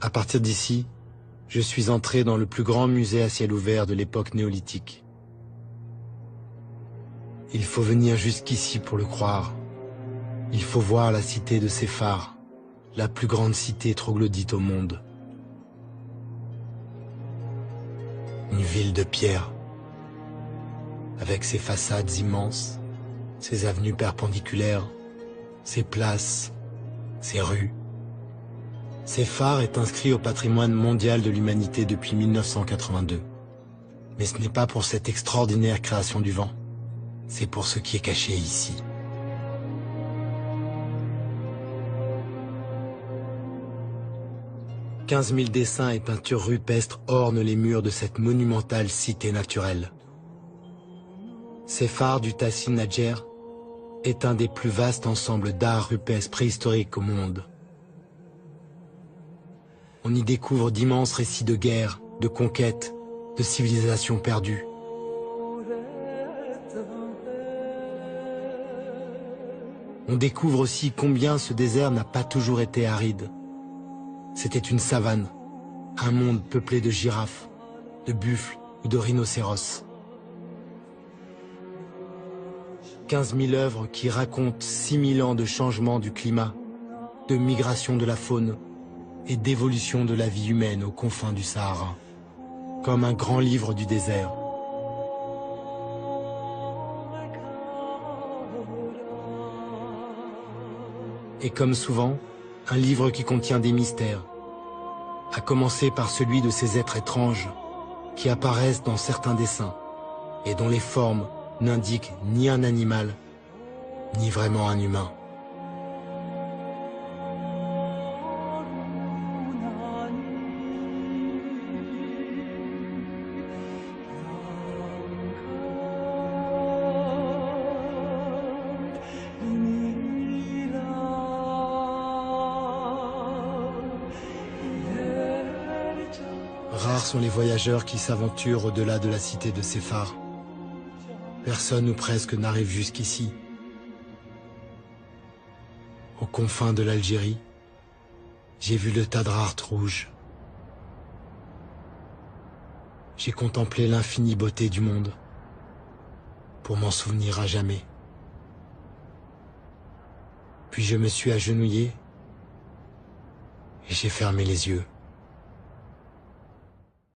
À partir d'ici, je suis entré dans le plus grand musée à ciel ouvert de l'époque néolithique. Il faut venir jusqu'ici pour le croire. Il faut voir la cité de Séphar, la plus grande cité troglodyte au monde. Une ville de pierre, avec ses façades immenses, ses avenues perpendiculaires, ses places, ses rues. Séphar est inscrit au patrimoine mondial de l'humanité depuis 1982. Mais ce n'est pas pour cette extraordinaire création du vent, c'est pour ce qui est caché ici. « 15 000 dessins et peintures rupestres ornent les murs de cette monumentale cité naturelle. Séphar du Tassin Nadjer est un des plus vastes ensembles d'art rupestre préhistorique au monde. On y découvre d'immenses récits de guerre, de conquête, de civilisations perdues. On découvre aussi combien ce désert n'a pas toujours été aride. C'était une savane, un monde peuplé de girafes, de buffles ou de rhinocéros. 15 000 œuvres qui racontent 6 000 ans de changement du climat, de migration de la faune et d'évolution de la vie humaine aux confins du Sahara, comme un grand livre du désert. Et comme souvent, un livre qui contient des mystères, à commencer par celui de ces êtres étranges qui apparaissent dans certains dessins et dont les formes n'indiquent ni un animal, ni vraiment un humain. Rares sont les voyageurs qui s'aventurent au-delà de la cité de Séphar. Personne ou presque n'arrive jusqu'ici. Aux confins de l'Algérie, j'ai vu le Tadrart rouge. J'ai contemplé l'infinie beauté du monde, pour m'en souvenir à jamais. Puis je me suis agenouillé et j'ai fermé les yeux.